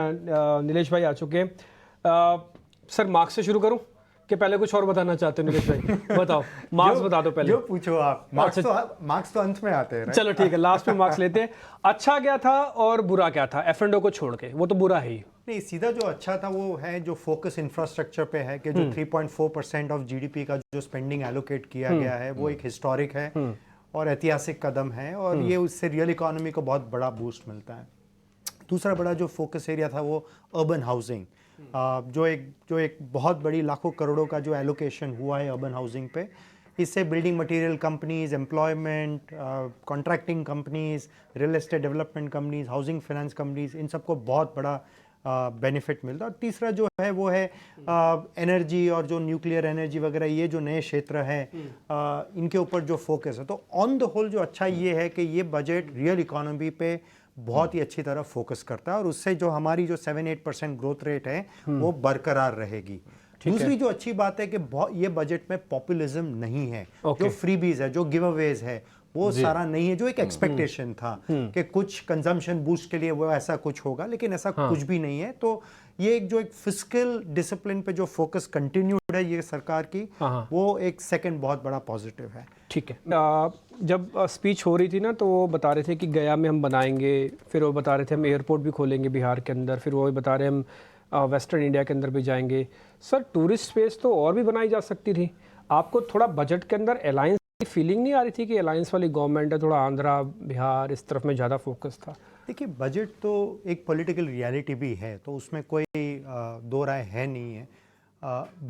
नीलेश भाई आ चुके हैं। सर मार्क्स से शुरू करूं कि पहले कुछ और बताना चाहते हो नीलेश भाई? बताओ, मार्क्स बता दो पहले। जो पूछो आप। मार्क्स तो अंत में आते हैं। चलो ठीक है, लास्ट में मार्क्स लेते हैं। अच्छा क्या था और बुरा क्या था F&O को छोड़ के? वो तो बुरा है ही नहीं, सीधा जो अच्छा था वो है जो फोकस इंफ्रास्ट्रक्चर पे है कि जो 3.4% ऑफ जीडीपी का जो स्पेंडिंग एलोकेट किया गया है वो एक हिस्टोरिक है और ऐतिहासिक कदम है और ये उससे रियल इकोनॉमी को बहुत बड़ा बूस्ट मिलता है। दूसरा बड़ा जो फोकस एरिया था वो अर्बन हाउसिंग, जो एक बहुत बड़ी लाखों करोड़ों का जो एलोकेशन हुआ है अर्बन हाउसिंग पे। इससे building material companies, employment, contracting companies, real estate development companies, housing finance companies, इन सबको बहुत बड़ा बेनिफिट मिलता है। और तीसरा जो है वो है एनर्जी और जो न्यूक्लियर एनर्जी वगैरह, ये जो नए क्षेत्र हैं इनके ऊपर जो फोकस है। तो ऑन द होल जो अच्छा ये है कि ये बजट रियल इकोनॉमी पे बहुत ही अच्छी तरह फोकस करता है और उससे जो हमारी जो 7-8% ग्रोथ रेट है वो बरकरार रहेगी। दूसरी जो अच्छी बात है कि ये बजट में पॉपुलिज्म नहीं है। जो फ्रीबीज है, जो गिव अवेज है, वो सारा नहीं है जो एक एक्सपेक्टेशन था कि कुछ कंजम्पशन बूस्ट के लिए वो ऐसा कुछ होगा, लेकिन ऐसा कुछ भी नहीं है। तो ये एक फिस्कल डिसिप्लिन पे जो फोकस कंटिन्यूड है ये सरकार की, वो एक सेकंड बहुत बड़ा पॉजिटिव है। ठीक है। जब स्पीच हो रही थी ना तो वो बता रहे थे कि गया में हम बनाएंगे, फिर वो बता रहे थे हम एयरपोर्ट भी खोलेंगे बिहार के अंदर, फिर वो बता रहे हम वेस्टर्न इंडिया के अंदर भी जाएंगे। सर टूरिस्ट स्पेस तो और भी बनाई जा सकती थी। आपको थोड़ा बजट के अंदर अलायंस की फीलिंग नहीं आ रही थी कि अलायंस वाली गवर्नमेंट है, थोड़ा आंध्रा बिहार इस तरफ में ज़्यादा फोकस था? देखिए, बजट तो एक पॉलिटिकल रियलिटी भी है, तो उसमें कोई दो राय है नहीं है।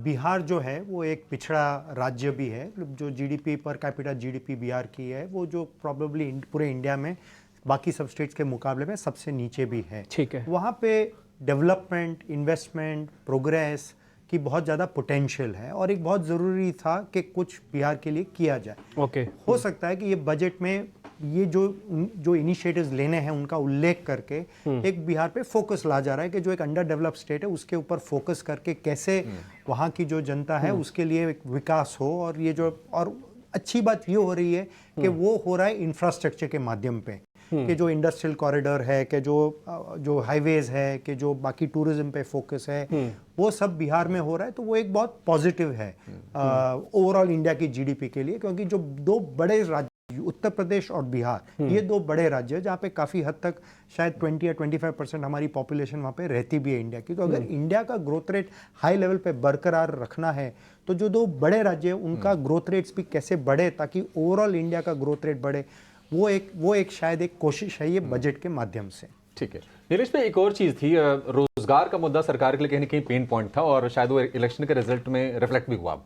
बिहार जो है वो एक पिछड़ा राज्य भी है। जो GDP per capita GDP Bihar की है वो जो प्रॉब्लली पूरे इंडिया में बाकी सब स्टेट्स के मुकाबले में सबसे नीचे भी है। ठीक है। वहाँ पे डेवलपमेंट, इन्वेस्टमेंट, प्रोग्रेस की बहुत ज़्यादा पोटेंशियल है और एक बहुत ज़रूरी था कि कुछ बिहार के लिए किया जाए। हो सकता है कि ये बजट में ये जो इनिशिएटिव्स लेने हैं उनका उल्लेख करके एक बिहार पे फोकस ला जा रहा है कि जो एक अंडर डेवलप्ड स्टेट है उसके ऊपर फोकस करके कैसे वहाँ की जो जनता है उसके लिए एक विकास हो। और ये जो और अच्छी बात ये हो रही है कि वो हो रहा है इंफ्रास्ट्रक्चर के माध्यम पे, कि जो इंडस्ट्रियल कॉरिडोर है, कि जो हाईवेज है, कि जो बाकी टूरिज्म पे फोकस है, वो सब बिहार में हो रहा है। तो वो एक बहुत पॉजिटिव है ओवरऑल इंडिया की जीडीपी के लिए, क्योंकि जो दो बड़े राज्य उत्तर प्रदेश और बिहार, ये दो बड़े राज्य हैं जहाँ पे काफ़ी हद तक शायद 20 या 25% हमारी पॉपुलेशन वहाँ पे रहती भी है इंडिया की। तो अगर इंडिया का ग्रोथ रेट हाई लेवल पे बरकरार रखना है तो जो दो बड़े राज्य हैं उनका ग्रोथ रेट्स भी कैसे बढ़े ताकि ओवरऑल इंडिया का ग्रोथ रेट बढ़े, वो एक शायद एक कोशिश है ये बजट के माध्यम से। ठीक है नीलेश भाई, एक और चीज़ थी, रोजगार का मुद्दा सरकार के लिए कहीं ना कहीं पेन पॉइंट था और शायद वो इलेक्शन के रिजल्ट में रिफ्लेक्ट भी हुआ।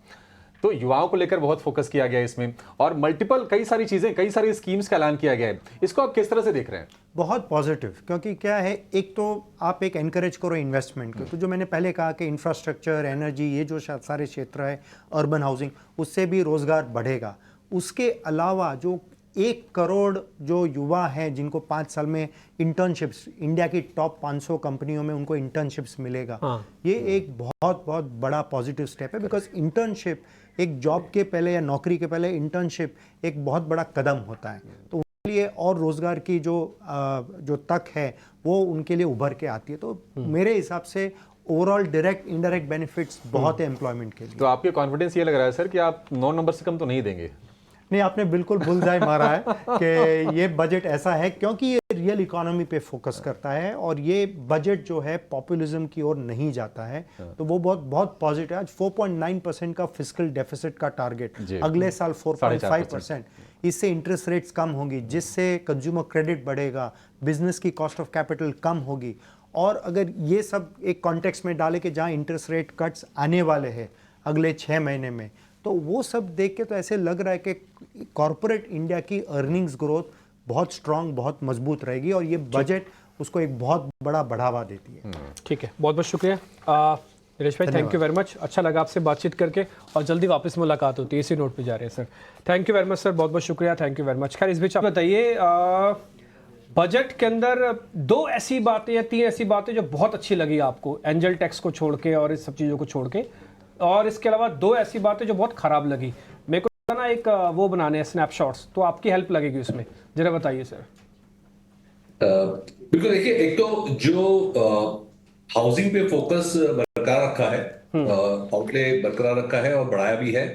तो युवाओं को लेकर बहुत फोकस किया गया इसमें और मल्टीपल कई सारी चीज़ें, कई सारी स्कीम्स का ऐलान किया गया है। इसको आप किस तरह से देख रहे हैं? बहुत पॉजिटिव, क्योंकि क्या है, एक तो आप एक एनकरेज करो इन्वेस्टमेंट को। तो जो मैंने पहले कहा कि इंफ्रास्ट्रक्चर, एनर्जी, ये जो सारे क्षेत्र है, अर्बन हाउसिंग, उससे भी रोजगार बढ़ेगा। उसके अलावा जो 1 करोड़ जो युवा हैं जिनको 5 साल में इंटर्नशिप्स, इंडिया की टॉप 500 कंपनियों में उनको इंटर्नशिप्स मिलेगा, ये एक बहुत बहुत बड़ा पॉजिटिव स्टेप है। बिकॉज इंटर्नशिप एक जॉब के पहले या नौकरी के पहले इंटर्नशिप एक बहुत बड़ा कदम होता है। तो उनके लिए और रोजगार की जो तक है वो उनके लिए उभर के आती है। तो मेरे हिसाब से ओवरऑल डायरेक्ट इनडायरेक्ट बेनिफिट्स बहुत है एम्प्लॉयमेंट के लिए। तो आपके कॉन्फिडेंस ये लग रहा है सर कि आप 9 नंबर से कम तो नहीं देंगे? नहीं, आपने बिल्कुल बुलजाई मारा है कि ये बजट ऐसा है क्योंकि ये रियल इकोनॉमी पे फोकस करता है और ये बजट जो है पॉपुलिज्म की ओर नहीं जाता है। तो वो बहुत बहुत पॉजिटिव है। आज 4.9% का फिस्कल डेफिसिट का टारगेट, अगले साल 4.5%। इससे इंटरेस्ट रेट्स कम होंगी, जिससे कंज्यूमर क्रेडिट बढ़ेगा, बिजनेस की कॉस्ट ऑफ कैपिटल कम होगी। और अगर ये सब एक कॉन्टेक्स्ट में डाले कि जहाँ इंटरेस्ट रेट कट्स आने वाले हैं अगले 6 महीने में, तो वो सब देख के तो ऐसे लग रहा है कि कॉर्पोरेट इंडिया की अर्निंग्स ग्रोथ बहुत स्ट्रांग, बहुत मजबूत रहेगी और ये बजट उसको एक बहुत बड़ा बढ़ावा देती है। ठीक है, बहुत बहुत शुक्रिया नीलेश भाई, थैंक यू वेरी मच। अच्छा लगा आपसे बातचीत करके और जल्दी वापस मुलाकात होती है। इसी नोट पे जा रहे हैं sir. Thank you very much sir, बहुत बहुत शुक्रिया, थैंक यू वेरी मच। खैर इस बीच आप बताइए, बजट के अंदर 2 ऐसी बातें या 3 ऐसी बातें जो बहुत अच्छी लगी आपको, एंजल टैक्स को छोड़ के और इस सब चीज़ों को छोड़ के, और इसके अलावा 2 ऐसी बातें जो बहुत खराब लगी। मेरे को ना एक वो बनाने हैं स्नैपशॉट्स, तो आपकी हेल्प लगेगी उसमें, जरा बताइए सर। बिल्कुल, देखिए, एक तो जो हाउसिंग पे फोकस बरकरार रखा है, आउटले बरकरार रखा है और बढ़ाया भी है।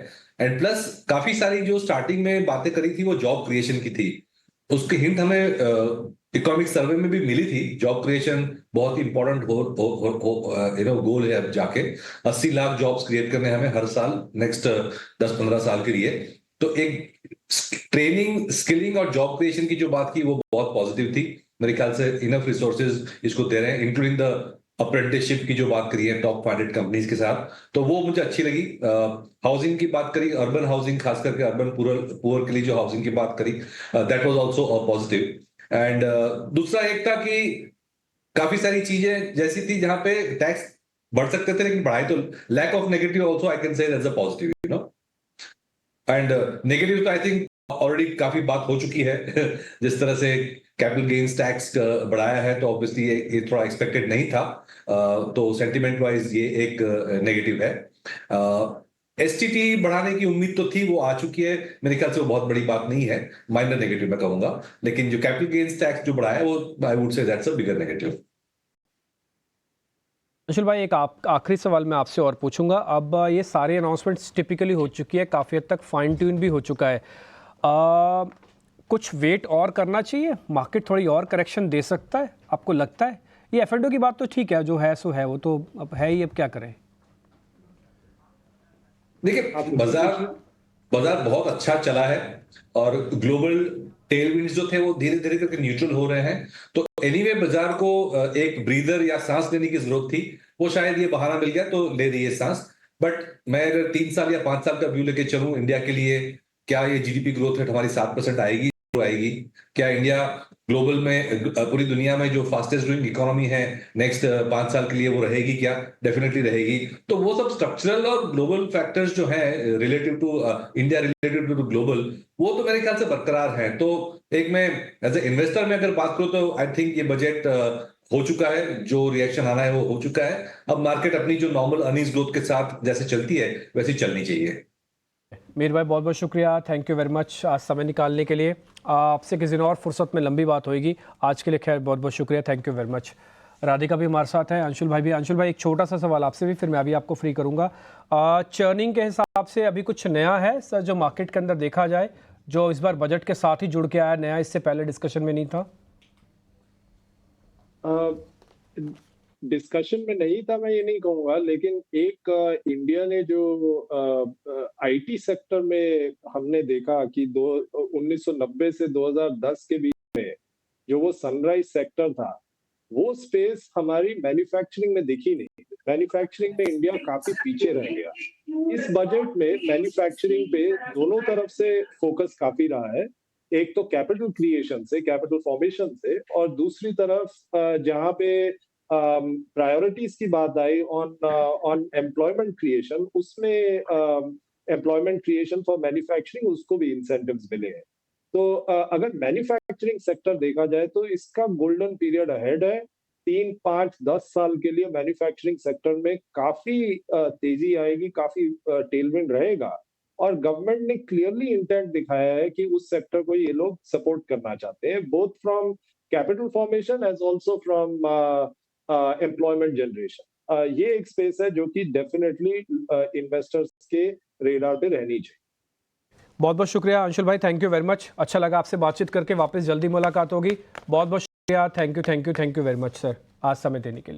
एंड प्लस काफी सारी जो स्टार्टिंग में बातें करी थी वो जॉब क्रिएशन की थी, उसकी हिंट हमें इकोनॉमिक सर्वे में भी मिली थी। जॉब क्रिएशन बहुत इंपॉर्टेंट गोल है अब जाके। 80 लाख जॉब्स क्रिएट करने हमें हर साल नेक्स्ट 10-15 साल के लिए। तो एक ट्रेनिंग, स्किलिंग और जॉब क्रिएशन की जो बात की वो बहुत पॉजिटिव थी। मेरे ख्याल से इनफ रिसोर्सेज इसको दे रहे हैं, इंक्लूडिंग द अप्रेंटिसशिप की जो बात करी है टॉप 500 कंपनीज के साथ, तो वो मुझे अच्छी लगी। हाउसिंग की बात करी, अर्बन हाउसिंग, खास करके अर्बन पुअर के लिए जो हाउसिंग की बात करी, that was also positive. And दूसरा एक था कि काफी सारी चीजें जैसी थी जहां पे टैक्स बढ़ सकते थे लेकिन बढ़ाए, तो lack of negative also I can say as a positive, you know. And negative तो आई थिंक ऑलरेडी काफी बात हो चुकी है जिस तरह से कैपिटल गेन्स टैक्स बढ़ाया है, तो ऑब्वियसली ये थोड़ा एक्सपेक्टेड नहीं था। तो सेंटिमेंट वाइज ये एक नेगेटिव है। एसटीटी बढ़ाने की उम्मीद तो थी, वो आ चुकी है, मेरे ख्याल से वो बहुत बड़ी बात नहीं है, माइनर नेगेटिव मैं कहूंगा। लेकिन जो कैपिटल गेन्स टैक्स जो बढ़ाया है वो I would say that's a bigger negative. Anshul भाई, एक आखिरी सवाल मैं आपसे और पूछूंगा। अब ये सारे अनाउंसमेंट्स टिपिकली हो चुकी है, काफ़ी हद तक फाइन ट्यून भी हो चुका है। कुछ वेट और करना चाहिए, मार्केट थोड़ी और करेक्शन दे सकता है, आपको लगता है? ये एफ&ओ की बात तो ठीक है, जो है सो है, वो तो अब है ही, अब क्या करें? देखिए, बाजार बहुत अच्छा चला है और ग्लोबल टेलविंड्स जो थे वो धीरे धीरे करके न्यूट्रल हो रहे हैं। तो एनीवे बाजार को एक ब्रीदर या सांस लेने की जरूरत थी, वो शायद ये बहाना मिल गया तो ले रही है सांस। बट मैं अगर 3 साल या 5 साल का व्यू लेके चलूं इंडिया के लिए, क्या ये जीडीपी ग्रोथ रेट हमारी 7% आएगी? आएगी। क्या इंडिया ग्लोबल में, पूरी दुनिया में जो फास्टेस्ट ग्रोइंग इकोनॉमी है नेक्स्ट 5 साल के लिए, वो रहेगी क्या? डेफिनेटली रहेगी। तो वो सब स्ट्रक्चरल और ग्लोबल फैक्टर्स जो है relative to India, relative to global, वो तो मेरे ख्याल से बरकरार है। तो एक मैं एज ए इन्वेस्टर में अगर बात करूं तो आई थिंक ये बजट हो चुका है, जो रिएक्शन आना है वो हो चुका है। अब मार्केट अपनी जो नॉर्मल अर्निंग्स ग्रोथ के साथ जैसे चलती है वैसे चलनी चाहिए। मीर भाई, बहुत बहुत शुक्रिया, थैंक यू वेरी मच आज समय निकालने के लिए। आपसे किसी दिन और फुर्सत में लंबी बात होगी, आज के लिए खैर बहुत बहुत शुक्रिया, thank you very much. Radhika भी हमारे साथ है, अंशुल भाई भी। अंशुल भाई, एक छोटा सा सवाल आपसे भी, फिर मैं अभी आपको फ्री करूंगा। चर्निंग के हिसाब से अभी कुछ नया है सर जो मार्केट के अंदर देखा जाए, जो इस बार बजट के साथ ही जुड़ के आया, नया इससे पहले डिस्कशन में नहीं था? डिस्कशन में नहीं था, मैं ये नहीं कहूंगा, लेकिन एक इंडिया ने जो आईटी सेक्टर में हमने देखा कि 1990 से 2010 के बीच में जो वो सनराइज सेक्टर था, वो स्पेस हमारी मैन्युफैक्चरिंग में दिखी नहीं। मैन्युफैक्चरिंग में इंडिया काफी पीछे रह गया। इस बजट में मैन्युफैक्चरिंग पे दोनों तरफ से फोकस काफी रहा है, एक तो कैपिटल क्रिएशन से, कैपिटल फॉर्मेशन से, और दूसरी तरफ जहां पे प्रायोरिटीज की बात आई ऑन एम्प्लॉयमेंट क्रिएशन, उसमें एम्प्लॉयमेंट क्रिएशन फॉर मैन्युफैक्चरिंग, उसको भी इंसेंटिव्स मिले हैं। तो अगर मैन्युफैक्चरिंग सेक्टर देखा जाए तो इसका गोल्डन पीरियड अहेड है। 3, 5, 10 साल के लिए मैन्युफैक्चरिंग सेक्टर में काफी तेजी आएगी, काफी टेलविंड रहेगा, और गवर्नमेंट ने क्लियरली इंटेंट दिखाया है कि उस सेक्टर को ये लोग सपोर्ट करना चाहते हैं, both from capital formation as also from employment generation. ये एक स्पेस है जो कि डेफिनेटली इन्वेस्टर्स के रेडार पे रहनी चाहिए। बहुत बहुत शुक्रिया अंशुल भाई, थैंक यू वेरी मच, अच्छा लगा आपसे बातचीत करके, वापस जल्दी मुलाकात होगी। बहुत बहुत शुक्रिया, thank you very much sir आज समय देने के लिए।